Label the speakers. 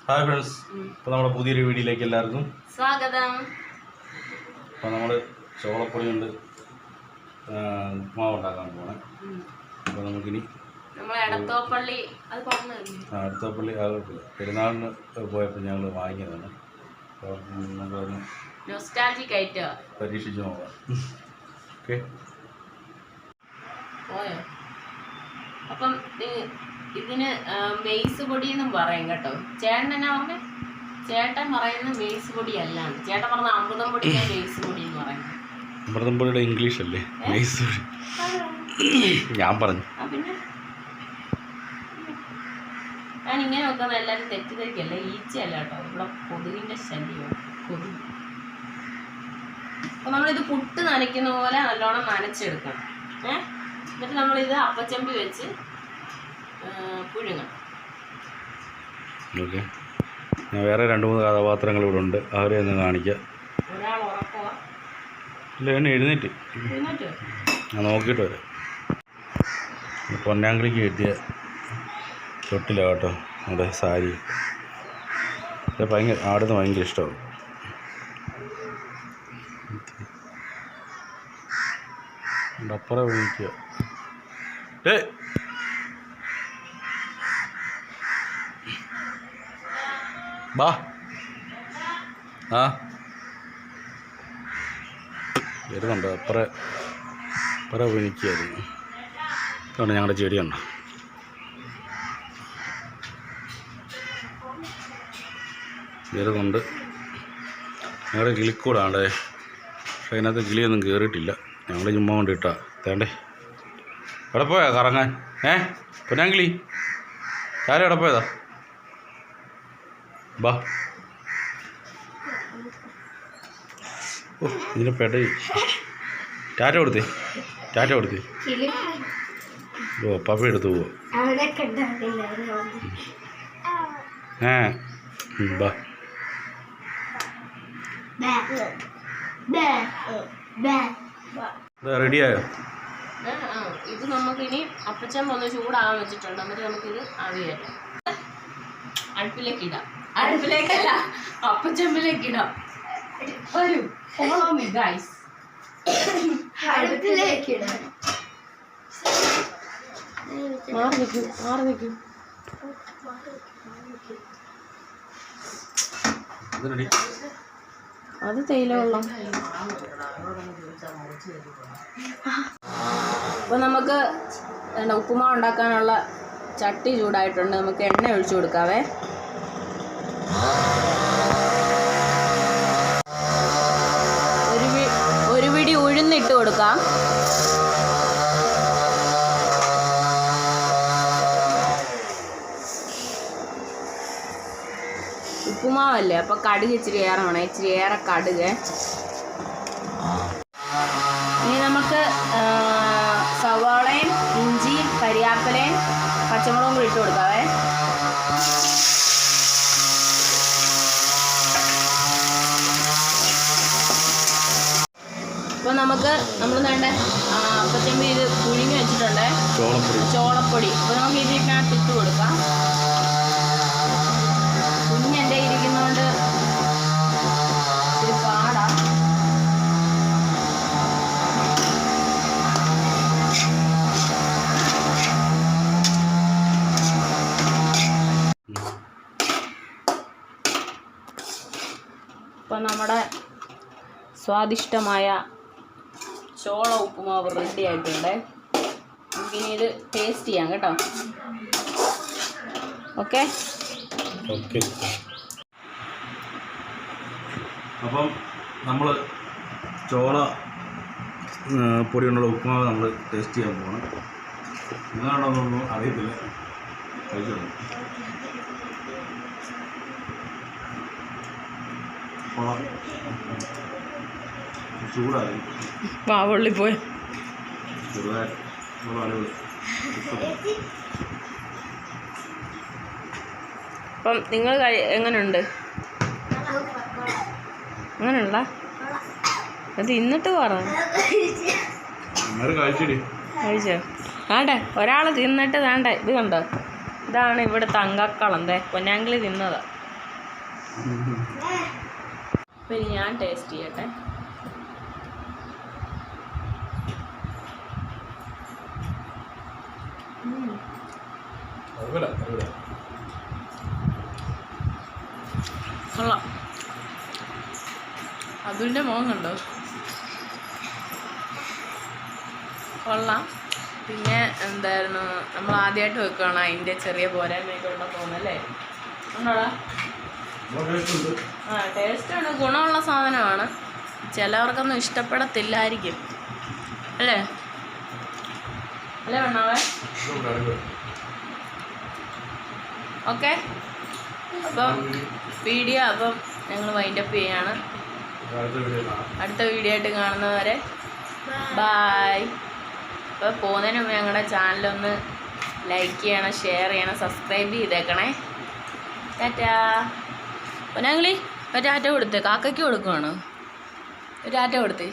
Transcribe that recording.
Speaker 1: Hi friends, ഇപ്പോൾ നമ്മുടെ പുതിയൊരു വീഡിയോയിലേക്ക് എല്ലാവർക്കും
Speaker 2: സ്വാഗതം.
Speaker 1: അപ്പോൾ നമ്മൾ ചോളപ്പൊടി കൊണ്ട് ഉപ്മാവ് ഉണ്ടാക്കാൻ പോകണം. അപ്പോൾ നമുക്കിനി
Speaker 2: എടത്തോപ്പള്ളി
Speaker 1: പെരുന്നാളിന് പോയപ്പോൾ ഞങ്ങൾ വാങ്ങിയതാണ്. അപ്പോൾ നമുക്കൊന്ന് പരീക്ഷിച്ച് നോക്കാം. ഓക്കെ,
Speaker 2: അപ്പം ഇതിന് മെയ്സ് പൊടി എന്നും പറയും കേട്ടോ. ചേട്ടൻ എന്നാ പറഞ്ഞേ? ചേട്ടൻ പറയുന്ന മെയ്സ് പൊടി അല്ലാണ്ട് ചേട്ടൻ പറഞ്ഞ അമൃതം പൊടിയാ മെയ്സ് പൊടി എന്ന് പറയുന്നത്.
Speaker 1: അമൃതം പൊടിയുടെ ഇംഗ്ലീഷ് അല്ലേ മെയ്സ് പൊടി? ഞാൻ പറഞ്ഞു.
Speaker 2: പിന്നെ ഞാൻ ഇങ്ങനെ വെക്കുന്ന എല്ലാവരും തെറ്റിദ്ധരിക്കല്ല, ഈച്ചയല്ല കേട്ടോ, ഇവിടെ കൊതുകിന്റെ ശല്യമാണ്. കൊതുക്. അപ്പൊ നമ്മളിത് പുട്ട് നനയ്ക്കുന്ന പോലെ നല്ലോണം നനച്ചെടുക്കണം. എന്നിട്ട് നമ്മളിത് അപ്പച്ചമ്പി വെച്ച് പുഴുങ്ങണം.
Speaker 1: ഓക്കെ, ഞാൻ വേറെ 2-3 കഥാപാത്രങ്ങൾ ഇവിടെ ഉണ്ട്, അവരെ ഒന്ന് കാണിക്കാം.
Speaker 2: ഒരാൾ ഉറക്കവാ?
Speaker 1: ഇല്ല, എന്നെ എഴുന്നേറ്റ് ഞാൻ നോക്കിയിട്ട് വരാം. പൊന്നാങ്കളിക്ക് കിട്ടിയ തൊട്ടില്ല കേട്ടോ, നമ്മുടെ സാരി ഭയങ്കര ആടുന്ന ഭയങ്കര ഇഷ്ടമാണ്. അപ്പുറം വിളിക്കുക. ബാ ആ വരുന്നുണ്ട്. അപ്പുറം വിളിക്കുകയായിരുന്നു. ഇതാണ് ഞങ്ങളുടെ ചെടിയുണ്ട്. വരുന്നുണ്ട്. ഞങ്ങളുടെ കിളിക്കൂടാണ്ടേ, പക്ഷേ അതിനകത്ത് കിളിയൊന്നും കയറിയിട്ടില്ല. ഞങ്ങൾ ചുമ്മാ കൊണ്ടിട്ടാ തേണ്ടേ. എവിടെ പോയാ കറങ്ങാൻ? പൊന്നാങ്കിളി ആരും എവിടെ പോയതാ? ബാ. ഓ, ഇതിന് പെട ടാറ്റ കൊടുത്തേ. ഓ, പപ്പ എടുത്തു പോവോ? ബാ. റെഡിയായോ?
Speaker 2: ഇത് നമുക്കിനി അപ്പച്ചൻ ഒന്ന് ചൂടാകാൻ വെച്ചിട്ടുണ്ട്. എന്നിട്ട് നമുക്കിത് ആവിയായിട്ട് അടുപ്പിലേക്കല്ല അപ്പച്ചമ്പിലേക്ക് ഇടാം. വരൂ, ഫോളോ മീ ഗൈസ്. അടുപ്പിലേക്ക് ഇടാം. മാറി നിൽക്കൂ. അത് തേയില വെള്ളം. അപ്പോൾ നമുക്ക് ഉപ്പുമാവ് ഉണ്ടാക്കാനുള്ള ചട്ടി ചൂടായിട്ടുണ്ട്. നമുക്ക് എണ്ണ ഒഴിച്ചു കൊടുക്കാവേ. ഒരു പിടി ഉഴുന്നിട്ട് കൊടുക്കാം. ഉപ്പുമാവല്ലേ, അപ്പോൾ കടുക് ഇച്ചിരി ഏറെ വേണം, ഇച്ചിരി ഏറെ കടുക്. ഇനി നമുക്ക് സവാളയും ഇഞ്ചിയും കരിയാപ്പിലയും പച്ചമുളകും കൂടി ഇട്ട് കൊടുക്കാവേ. അപ്പോൾ നമ്മൾ വേണ്ട അപ്പച്ചമ്പി ഇത് പുഴുങ്ങി വെച്ചിട്ടുണ്ട്, ചോളപ്പൊടി. അപ്പോൾ നമുക്ക് ഇതിനകത്ത് ഇട്ട് കൊടുക്കാം. കുഞ്ഞെൻ്റെ ഇരിക്കുന്നതുകൊണ്ട് ഇച്ചിരി പാടാ. അപ്പം നമ്മുടെ സ്വാദിഷ്ടമായ ചോള ഉപ്പുമാവ് റെഡി ആയിട്ടുണ്ട്. നമുക്കിനി ഇത് ടേസ്റ്റ് ചെയ്യാം കേട്ടോ. ഓക്കെ.
Speaker 1: അപ്പം നമ്മൾ ചോള പൊടി കൊണ്ടുള്ള ഉപ്പുമാവ് നമ്മൾ ടേസ്റ്റ് ചെയ്യാൻ പോകണം. എന്താണെന്നൊന്നും അറിയത്തില്ല, കഴിച്ചോളൂ. ചൂടായി
Speaker 2: പൊള്ളിപ്പോയി. അപ്പം നിങ്ങൾ എങ്ങനെയുണ്ട്? അങ്ങനെയുള്ള അത് ഇന്നിട്ട് പറഞ്ഞു കഴിച്ചോ? വേണ്ടേ, ഒരാൾ തിന്നിട്ട് വേണ്ട. ഇത് കണ്ടോ, ഇതാണ് ഇവിടുത്തെ അങ്കക്കളം. പൊന്നാങ്കിളി തിന്നതാ. അപ്പം ഇനി ഞാൻ ടേസ്റ്റ് ചെയ്യട്ടെ. കൊള്ളാം. അതിൻ്റെ മുഖം കണ്ടോ? കൊള്ളാം. പിന്നെ എന്തായിരുന്നു, നമ്മൾ ആദ്യമായിട്ട് വെക്കുകയാണ്, അതിൻ്റെ ചെറിയ പോരായ്മയൊക്കെ ഉണ്ടെന്ന് തോന്നുന്നല്ലേ? ഉണ്ടോടാ? ആ, ടേസ്റ്റാണ്, ഗുണമുള്ള സാധനമാണ്. ചിലവർക്കൊന്നും ഇഷ്ടപ്പെടത്തില്ലായിരിക്കും അല്ലേ? അല്ലേ വേണാവേ? ഓക്കെ, അപ്പം വീഡിയോ ഞങ്ങൾ വൈൻഡപ്പ് ചെയ്യാണ്. അടുത്ത വീഡിയോ ആയിട്ട് കാണുന്നവരെ ബായ്. അപ്പോൾ പോകുന്നതിന് മുമ്പ് ഞങ്ങളുടെ ചാനലൊന്ന് ലൈക്ക് ചെയ്യണം, ഷെയർ ചെയ്യണം, സബ്സ്ക്രൈബ് ചെയ്തേക്കണേ. ടാറ്റാ. പൊന്നാങ്ങളി ഒരു ടാറ്റ കൊടുത്തേ, കാക്കയ്ക്ക് കൊടുക്കുവാണ്. ഒരു ടാറ്റ കൊടുത്തേ.